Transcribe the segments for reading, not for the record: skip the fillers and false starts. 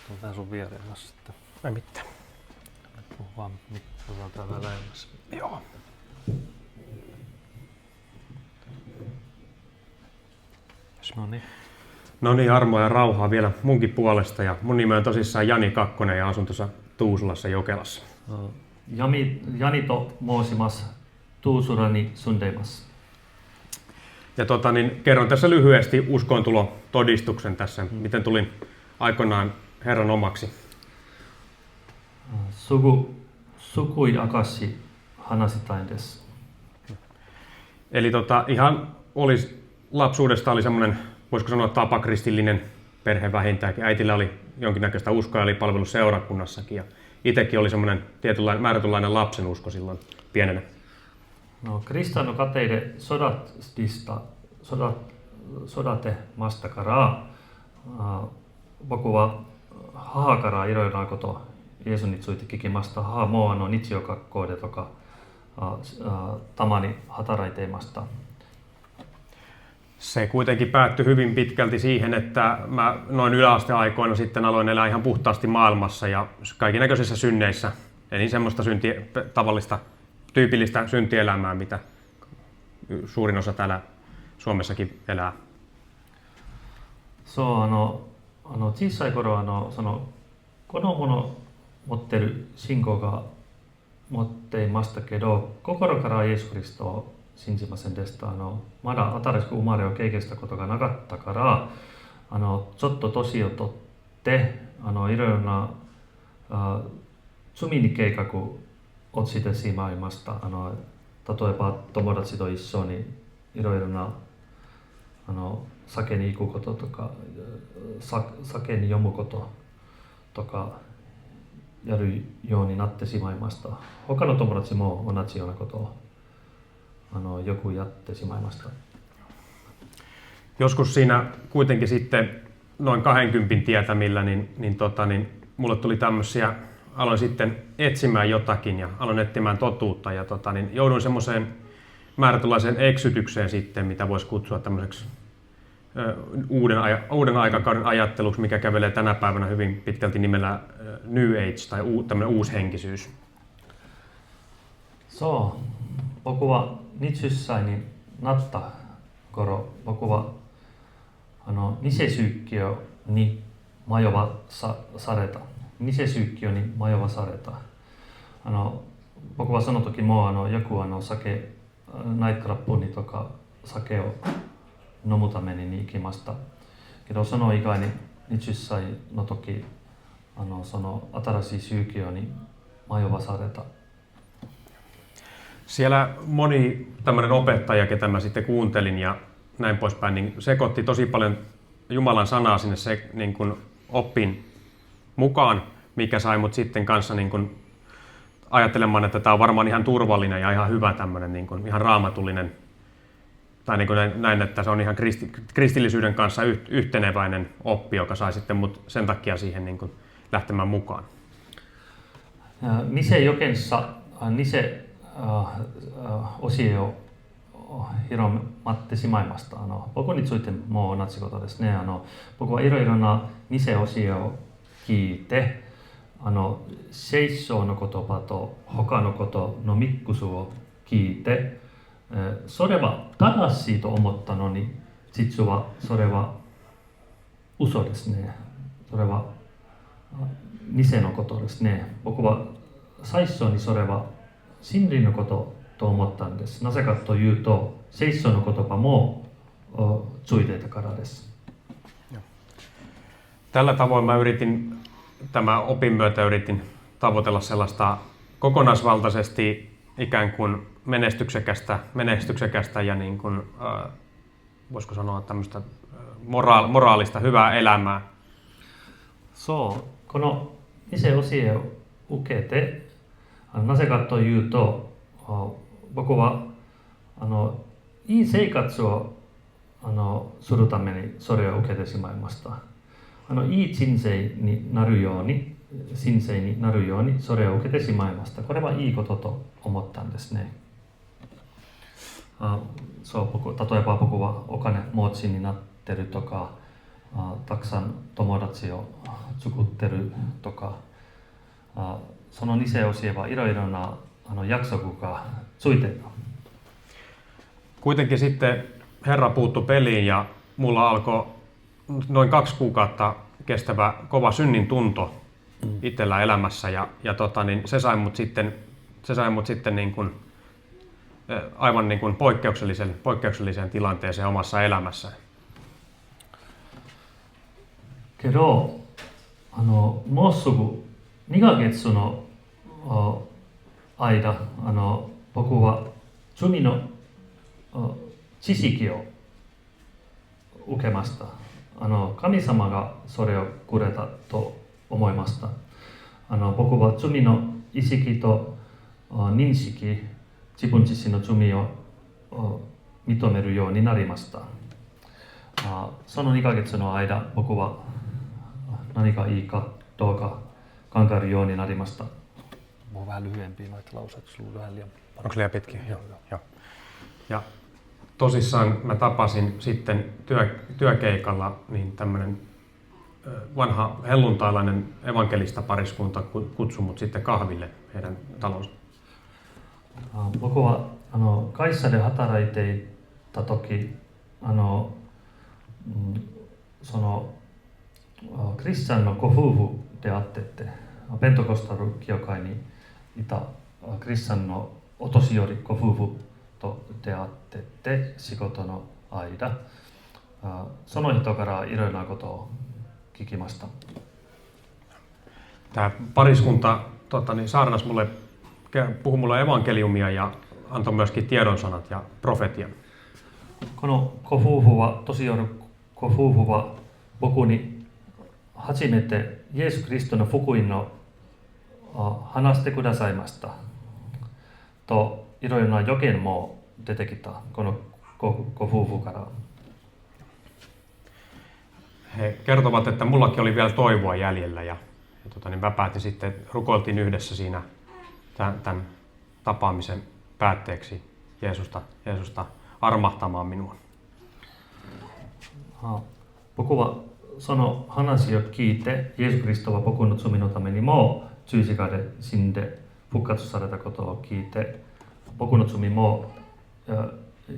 Tuo tää sun vieressä sitten. Ei mitään. Puhu vaan mikroa täällä lähemmäs. Joo. No niin. No niin, armoa ja rauhaa vielä munkin puolesta. Ja mun nimi on tosissaan Jani Kakkonen ja asun tuossa Tuusulassa Jokelassa. Jani to moosimas Tuusurani sundeimas. Ja kerron tässä lyhyesti uskontulotodistuksen tässä, miten tulin aikoinaan Herran omaksi. Sukui akassi hanasitain desu. Eli ihan lapsuudesta oli semmoinen, voisiko sanoa, tapakristillinen perhe vähintäänkin. Äitillä oli jonkinnäköistä uskoa ja oli palvellut seurakunnassakin. Ja itsekin oli semmoinen tietynlainen määrätynlainen lapsenusko silloin pienenä. No, kristano kateide sodate mastakaraa. Vakuva hahakaraa iroidaan koto Jeesunitsuiti kikimasta haha no nitsiokakkode toka tamani hataraiteemasta. Se kuitenkin päättyi hyvin pitkälti siihen, että mä noin yläasteaikoina sitten aloin elää ihan puhtaasti maailmassa ja kaikennäköisissä synneissä. Eli semmoista tavallista, tyypillistä syntielämää, mitä suurin osa täällä Suomessakin elää. Chisai koro konomono motteru shinko ga motteimasta kedo kokoro kara Jeesus Kristo sinsimasen desta mada ataresku umare o keikestä kotoka nagatta kara chotto tosio te iroina tsumini keikaku otsite siimaimasta tatoepa tomodatsi to issoni iroina sakeni ikukoto toka sakeni jomukoto toka jaru jooni natte simaimasta. Hokano tomodatsi mo onatsiona koto joku jatte simaimasta. Joskus siinä kuitenkin sitten noin 20 tietämillä, niin mulle tuli tämmöisiä, aloin sitten etsimään jotakin ja aloin etsimään totuutta ja jouduin semmoiseen määrätynlaiseen eksytykseen sitten, mitä voisi kutsua tämmöiseksi uuden aikakauden ajatteluksi, mikä kävelee tänä päivänä hyvin pitkälti nimellä New Age tai tämmöinen uushenkisyys. Vakuva nitsyssai natta koro vakuva nisesyykkiö ni majova sareta. Nisesyykkiö ni majova sareta. Vakuva sanotoki mo joku sake nightclubuni toka sakeo nomutameni ni ikimasta. Kido sano ikaini nitsyssai no toki sano atarasi syykkiö ni majova sareta. Siellä moni tämmöinen opettaja, ketä mä sitten kuuntelin ja näin poispäin, niin sekoitti tosi paljon Jumalan sanaa sinne niin kuin oppin mukaan, mikä sai mut sitten kanssa niin kuin ajattelemaan, että tämä on varmaan ihan turvallinen ja ihan hyvä tämmöinen niin kuin ihan raamatullinen, tai niin kuin näin, että se on ihan kristillisyyden kanssa yhteneväinen oppi, joka sai sitten mut sen takia siihen niin kuin lähtemään mukaan. Nise jokensa, nise osio hirom matte simaimasta poko nitsuiten mo natsikoto desu ne poko iroirona nise osio kiite seissoo no kotopa to hoka no koto no mikkusuo kiite soreva tadassi to omottano ni chitsuwa soreva uso desu ne soreva nise no koto desu ne poko saissoo ni soreva Shinrin no koto to omottan desu. Naseka to yu to seissou no kotopa mo tsuiteita kara desu. Tällä tavoin mä tämän opin myötä yritin tavoitella sellaista kokonaisvaltaisesti ikään kuin menestyksekästä ja niin kuin, voisiko sanoa tämmöistä moraalista hyvää elämää. Kono ise osio ukete naseka to yu to vakuva ii seikatsuo surutameni sorea ukete simaimasta. Ii shinsei ni naru jooni sorea ukete simaimasta. Koreva ii kototo omottan desu ne. Tatoepa vakuva okane mootsi ni natteru toka taksan tomodatsi o 作ってるとか、その2世教えはいろいろな約束がついてる。Kuitenkin sitten Herra puuttui peliin ja mulla alkoi noin 2 kuukautta kestävä kova synnin tunto itsellä elämässä ja niin se sai mut sitten niin kuin, aivan niin kuin poikkeukselliseen tilanteeseen omassa elämässä. けどもうすぐ2ヶ月の間僕は罪の知識を受けました。神様がそれをくれたと思いました。僕は罪の意識と認識、自分自身の罪を認めるようになりました。その2ヶ月の間、僕は何がいいかどうか考えるようになりました。Mulla on vähän lyhyempiä noita lauseita, sulla on vähän liian paljon. Onko liian pitkiä? Joo. Ja tosissaan mä tapasin sitten työkeikalla niin tämmönen vanha helluntailainen evankelistapariskunta kutsui mut sitten kahville heidän talonsa. 僕は会社で働いていた時そのクリスチャンのご夫婦で会ってて、ペントコスタル教会にいたクリスチャンのお年寄りご夫婦と出会ってて、仕事の間その人からいろいろなことを聞きました。 Tämä pariskunta saarnasi puhui mulle evankeliumia ja antoi myöskin tiedonsanat ja profetian. このご夫婦は、年寄りご夫婦は僕に初めてイエス・キリストの福音を話してくださいましたと、いろいろな予言も出てきた、このご夫婦から。 He kertovat, että mullakin oli vielä toivoa jäljellä ja niin mä päätin sitten, rukoiltiin yhdessä siinä tämän tapaamisen päätteeksi Jeesusta armahtamaan minua. 僕はその話を聞いて、イエス・キリストは僕の罪のためにも十字架で死んで復活されたことを聞いて、僕の罪も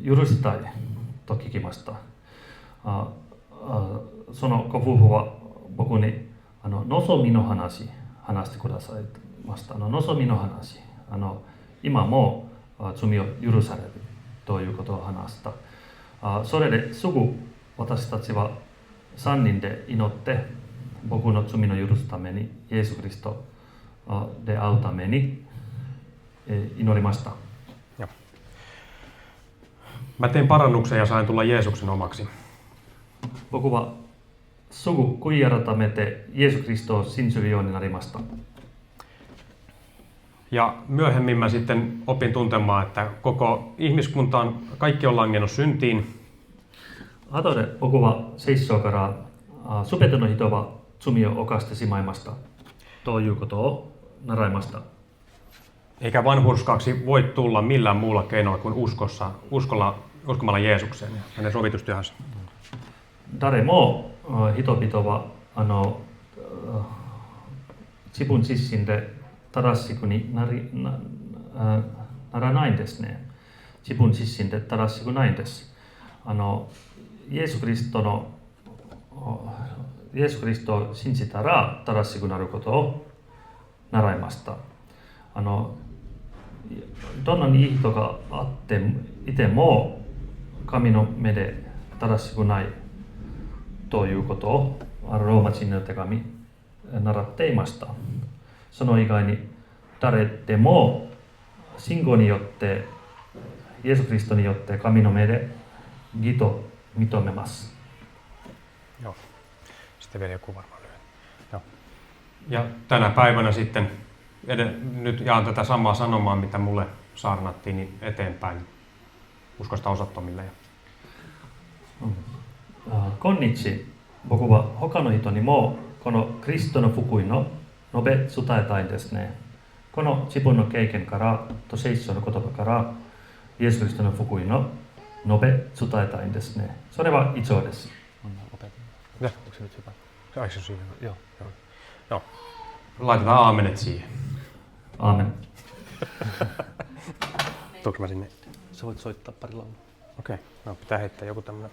許したいと聞きました。そのご夫婦は僕に望みの話してくださいました。望みの話、今も罪を許されるということを話した。それですぐ私たちは3人で祈って、僕の罪の許すために、イエス・キリストで会うために祈りました。 Mä tein parannuksen ja sain tulla Jeesuksen omaksi. 僕はすぐ悔い改めてイエス・キリストを信じるようになりました。 Ja myöhemmin mä sitten opin tuntemaan, että koko ihmiskunta on, kaikki on langennut syntiin. 後で僕は聖書からすべての人は罪を犯してしまいましたということを習いました。 Eikä vanhurskaaksi voi tulla millään muulla keinolla kuin uskomalla Jeesukseen ja hänen sovitustyöhönsä. 誰も人々は自分自身で正しくにならないんですね。自分自身で正しくないんです。イエス・キリストを信じたら正しくなることを習いました。どんなにいい人がいても神の目で正しくないということをローマ人の手紙習っていました。その以外に誰でも信仰によってイエス・キリストによって神の目で義と認めます。 Joo. Sitten vielä joku varmaan lyhyt. Joo. Ja tänä päivänä sitten nyt jaan tätä samaa sanomaa, mitä mulle saarnattiin, niin eteenpäin uskosta osattomille. 今日僕は他の人にもこのキリストの福音を述べ伝えたいんですね。この自分の経験からと聖書の言葉からイエス・キリストの福音を述べ伝えたいんですね。それは以上です。 Onko se nyt hyvä? Ai se on siinä. Joo. Joo. Laitetaan aamenet siihen. Aamen. Tuonko mä sinne? Sä voit soittaa pari laulua. Okei. No pitää heittää joku tämmönen